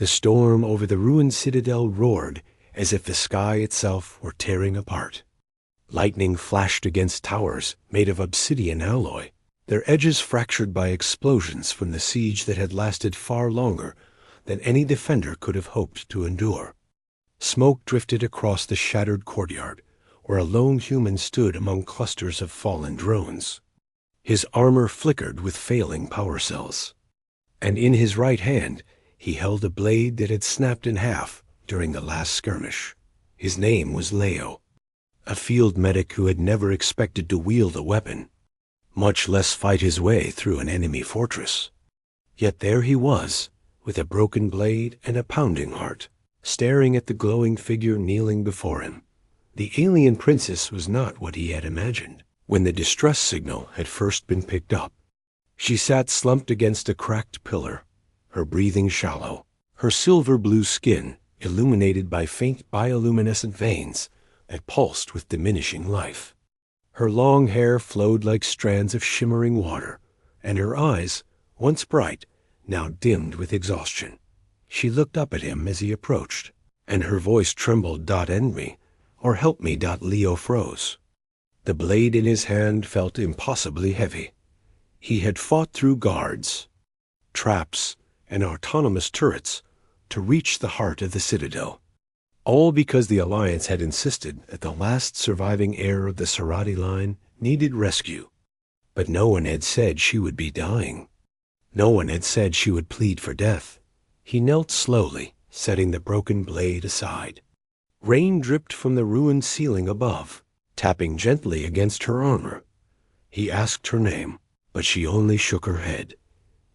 The storm over the ruined citadel roared as if the sky itself were tearing apart. Lightning flashed against towers made of obsidian alloy, their edges fractured by explosions from the siege that had lasted far longer than any defender could have hoped to endure. Smoke drifted across the shattered courtyard, where a lone human stood among clusters of fallen drones. His armor flickered with failing power cells, and in his right hand he held a blade that had snapped in half during the last skirmish. His name was Leo, a field medic who had never expected to wield a weapon, much less fight his way through an enemy fortress. Yet there he was, with a broken blade and a pounding heart, staring at the glowing figure kneeling before him. The alien princess was not what he had imagined. When the distress signal had first been picked up, she sat slumped against a cracked pillar, her breathing shallow, her silver-blue skin illuminated by faint bioluminescent veins that pulsed with diminishing life. Her long hair flowed like strands of shimmering water, and her eyes, once bright, now dimmed with exhaustion. She looked up at him as he approached, and her voice trembled. "End me, or help me." Leo froze. The blade in his hand felt impossibly heavy. He had fought through guards, traps, and autonomous turrets to reach the heart of the citadel, all because the Alliance had insisted that the last surviving heir of the Sarati line needed rescue. But no one had said she would be dying. No one had said she would plead for death. He knelt slowly, setting the broken blade aside. Rain dripped from the ruined ceiling above, tapping gently against her armor. He asked her name, but she only shook her head.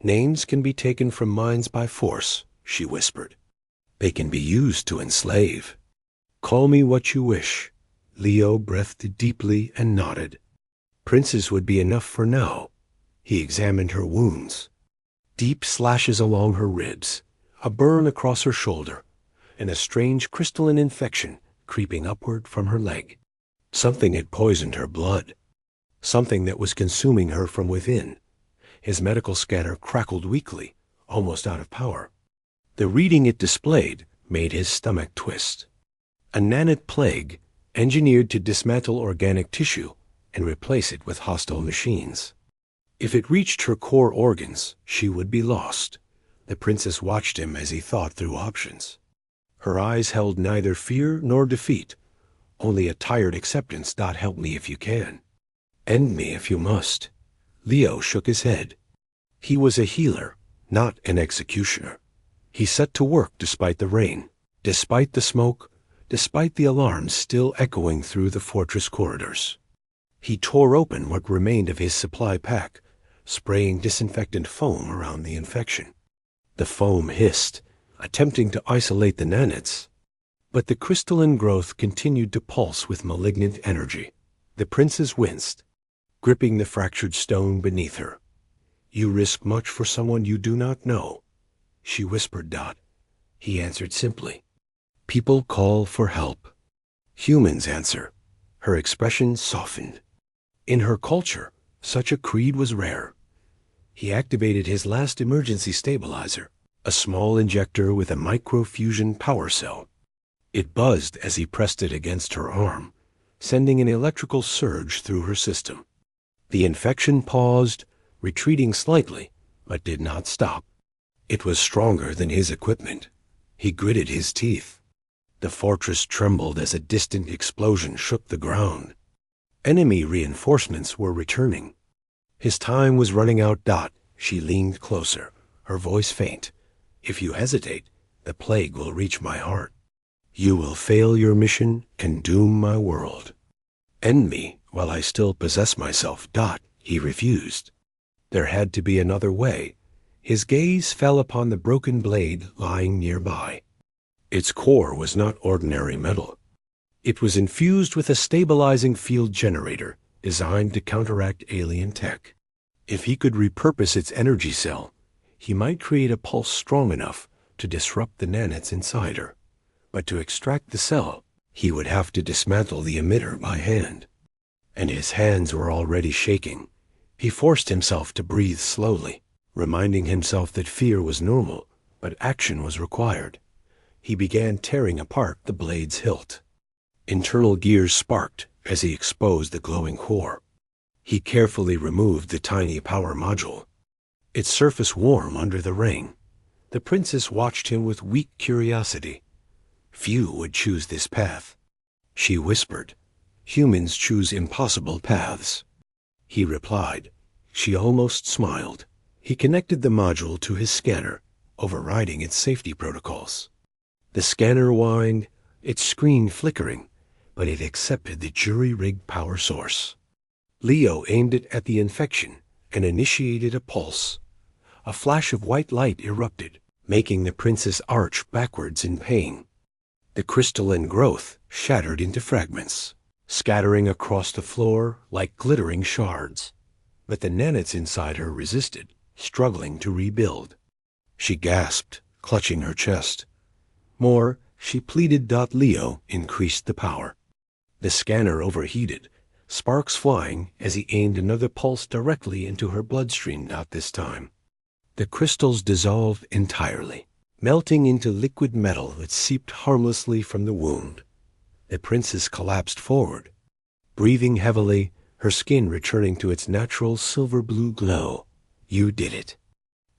"Names can be taken from minds by force," she whispered. "They can be used to enslave. Call me what you wish." Leo breathed deeply and nodded. Princess would be enough for now. He examined her wounds. Deep slashes along her ribs, a burn across her shoulder, and a strange crystalline infection creeping upward from her leg. Something had poisoned her blood, something that was consuming her from within. His medical scanner crackled weakly, almost out of power. The reading it displayed made his stomach twist. A nanite plague, engineered to dismantle organic tissue and replace it with hostile machines. If it reached her core organs, she would be lost. The princess watched him as he thought through options. Her eyes held neither fear nor defeat, only a tired acceptance. "Help me if you can. End me if you must." Leo shook his head. He was a healer, not an executioner. He set to work despite the rain, despite the smoke, despite the alarms still echoing through the fortress corridors. He tore open what remained of his supply pack, spraying disinfectant foam around the infection. The foam hissed, attempting to isolate the nanites, but the crystalline growth continued to pulse with malignant energy. The princess winced, gripping the fractured stone beneath her. "You risk much for someone you do not know," she whispered. He answered simply, "People call for help. Humans answer." Her expression softened. In her culture, such a creed was rare. He activated his last emergency stabilizer, a small injector with a microfusion power cell. It buzzed as he pressed it against her arm, sending an electrical surge through her system. The infection paused, retreating slightly, but did not stop. It was stronger than his equipment. He gritted his teeth. The fortress trembled as a distant explosion shook the ground. Enemy reinforcements were returning. His time was running out. She leaned closer, her voice faint. "If you hesitate, the plague will reach my heart. You will fail your mission and doom my world. End me while I still possess myself." He refused. There had to be another way. His gaze fell upon the broken blade lying nearby. Its core was not ordinary metal. It was infused with a stabilizing field generator designed to counteract alien tech. If he could repurpose its energy cell, he might create a pulse strong enough to disrupt the nanites inside her. But to extract the cell, he would have to dismantle the emitter by hand. And his hands were already shaking. He forced himself to breathe slowly, reminding himself that fear was normal, but action was required. He began tearing apart the blade's hilt. Internal gears sparked as he exposed the glowing core. He carefully removed the tiny power module, its surface warm under the ring. The princess watched him with weak curiosity. Few would choose this path. She whispered, "Humans choose impossible paths." He replied. She almost smiled. He connected the module to his scanner, overriding its safety protocols. The scanner whined, its screen flickering, but it accepted the jury-rigged power source. Leo aimed it at the infection and initiated a pulse. A flash of white light erupted, making the princess arch backwards in pain. The crystalline growth shattered into fragments, scattering across the floor like glittering shards. But the nanites inside her resisted, struggling to rebuild. She gasped, clutching her chest. More, she pleaded. Leo increased the power. The scanner overheated, sparks flying as he aimed another pulse directly into her bloodstream. This time, the crystals dissolved entirely, melting into liquid metal that seeped harmlessly from the wound. The princess collapsed forward, breathing heavily, her skin returning to its natural silver-blue glow. "You did it,"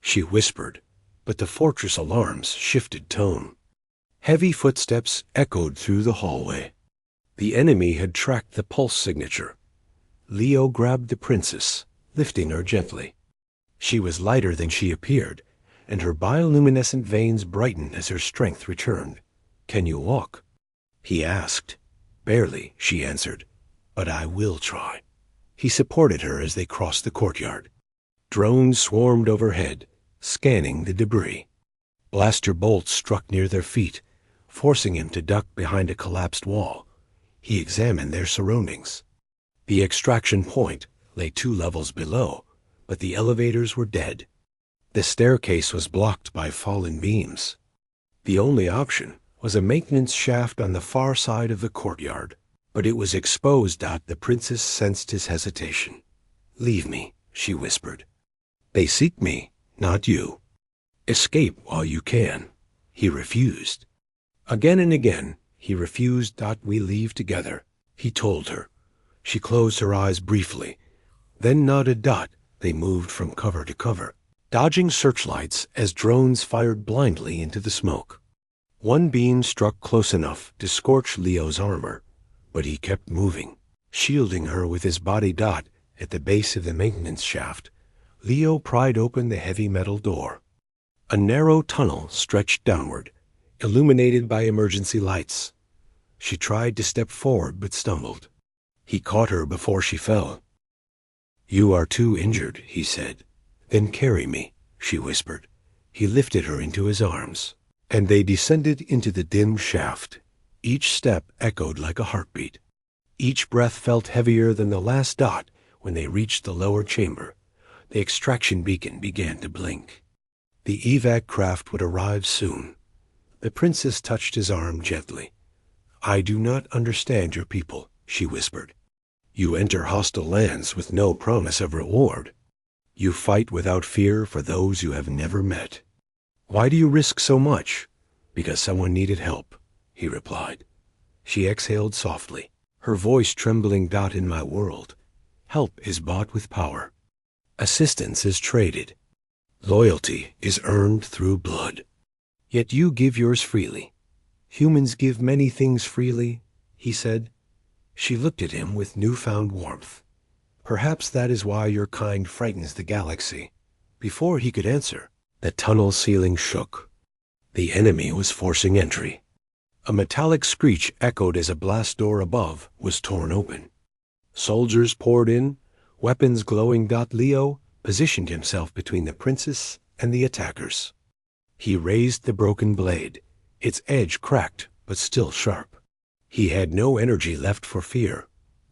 she whispered, but the fortress alarms shifted tone. Heavy footsteps echoed through the hallway. The enemy had tracked the pulse signature. Leo grabbed the princess, lifting her gently. She was lighter than she appeared, and her bioluminescent veins brightened as her strength returned. "Can you walk?" he asked. "Barely," she answered, "but I will try." He supported her as they crossed the courtyard. Drones swarmed overhead, scanning the debris. Blaster bolts struck near their feet, forcing him to duck behind a collapsed wall. He examined their surroundings. The extraction point lay 2 levels below, but the elevators were dead. The staircase was blocked by fallen beams. The only option was a maintenance shaft on the far side of the courtyard, but it was exposed. The princess sensed his hesitation. "Leave me," she whispered. "They seek me, not you. Escape while you can." He refused. Again and again, he refused. "We leave together," he told her. She closed her eyes briefly, then nodded. They moved from cover to cover, dodging searchlights as drones fired blindly into the smoke. One beam struck close enough to scorch Leo's armor, but he kept moving, shielding her with his body. At the base of the maintenance shaft, Leo pried open the heavy metal door. A narrow tunnel stretched downward, illuminated by emergency lights. She tried to step forward but stumbled. He caught her before she fell. "You are too injured," he said. "Then carry me," she whispered. He lifted her into his arms, and they descended into the dim shaft. Each step echoed like a heartbeat. Each breath felt heavier than the last. When they reached the lower chamber, the extraction beacon began to blink. The evac craft would arrive soon. The princess touched his arm gently. "I do not understand your people," she whispered. "You enter hostile lands with no promise of reward. You fight without fear for those you have never met. Why do you risk so much?" "Because someone needed help," he replied. She exhaled softly, her voice trembling. "In my world, help is bought with power. Assistance is traded. Loyalty is earned through blood. Yet you give yours freely. Humans give many things freely," he said. She looked at him with newfound warmth. "Perhaps that is why your kind frightens the galaxy." Before he could answer, the tunnel ceiling shook. The enemy was forcing entry. A metallic screech echoed as a blast door above was torn open. Soldiers poured in, weapons glowing. Leo positioned himself between the princess and the attackers. He raised the broken blade, its edge cracked but still sharp. He had no energy left for fear.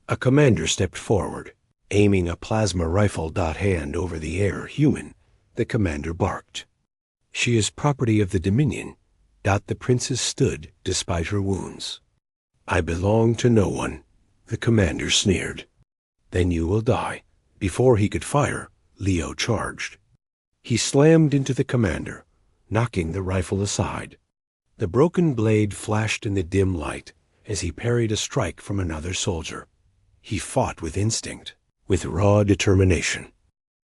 A commander stepped forward, aiming a plasma rifle. Hand over the air, human, the commander barked. "She is property of the Dominion." The princess stood despite her wounds. "I belong to no one," the commander sneered. "Then you will die." Before he could fire, Leo charged. He slammed into the commander, knocking the rifle aside. The broken blade flashed in the dim light as he parried a strike from another soldier. He fought with instinct, with raw determination.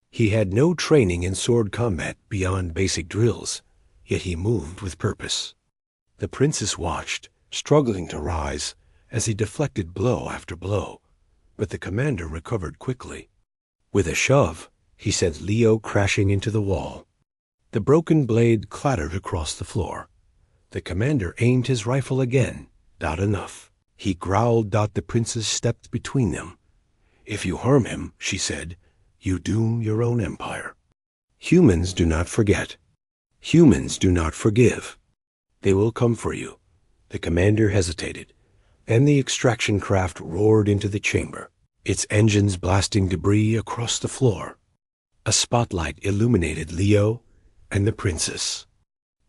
He had no training in sword combat beyond basic drills, yet he moved with purpose. The princess watched, struggling to rise, as he deflected blow after blow, but the commander recovered quickly. With a shove, he sent Leo crashing into the wall. The broken blade clattered across the floor. The commander aimed his rifle again. Not enough. He growled. The princess stepped between them. "If you harm him," she said, "you doom your own empire." Humans do not forget. Humans do not forgive. They will come for you. The commander hesitated, and the extraction craft roared into the chamber, its engines blasting debris across the floor. A spotlight illuminated Leo and the princess.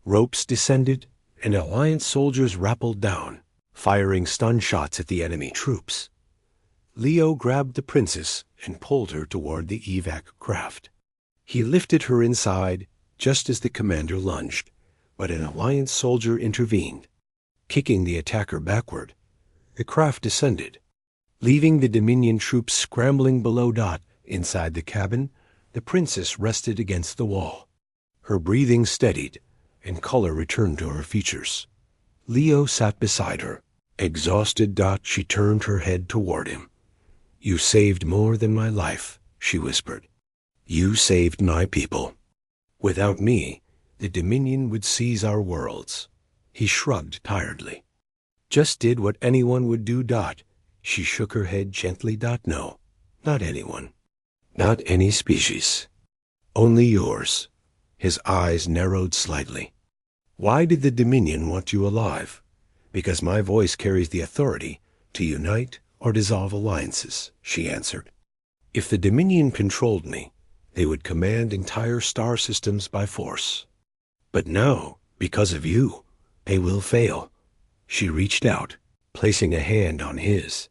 Ropes descended, and Alliance soldiers rappelled down, firing stun shots at the enemy troops. Leo grabbed the princess and pulled her toward the evac craft. He lifted her inside just as the commander lunged, but an Alliance soldier intervened. Kicking the attacker backward, the craft descended. Leaving the Dominion troops scrambling below. Inside the cabin, the princess rested against the wall. Her breathing steadied, and color returned to her features. Leo sat beside her. Exhausted. She turned her head toward him. "You saved more than my life," she whispered. "You saved my people. Without me, the Dominion would seize our worlds." He shrugged tiredly. "Just did what anyone would do." She shook her head gently. "No, not anyone. Not any species. Only yours." His eyes narrowed slightly. "Why did the Dominion want you alive? Because my voice carries the authority to unite or dissolve alliances," she answered. "If the Dominion controlled me, they would command entire star systems by force. But now, because of you, they will fail." She reached out, placing a hand on his.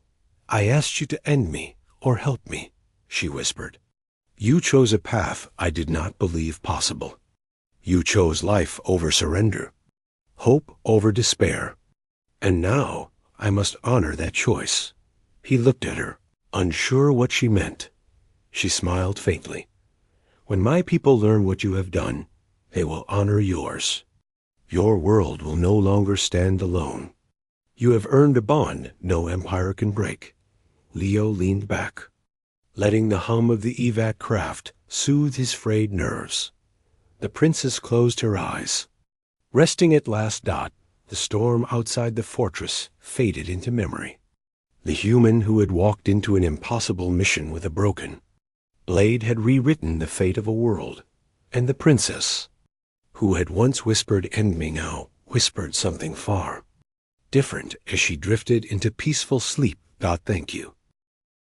"I asked you to end me or help me," she whispered. "You chose a path I did not believe possible. You chose life over surrender, hope over despair. And now I must honor that choice." He looked at her, unsure what she meant. She smiled faintly. "When my people learn what you have done, they will honor yours. Your world will no longer stand alone. You have earned a bond no empire can break." Leo leaned back, letting the hum of the evac craft soothe his frayed nerves. The princess closed her eyes. Resting at last. The storm outside the fortress faded into memory. The human who had walked into an impossible mission with a broken blade had rewritten the fate of a world, and the princess, who had once whispered "end me," now whispered something far different as she drifted into peaceful sleep. "Thank you."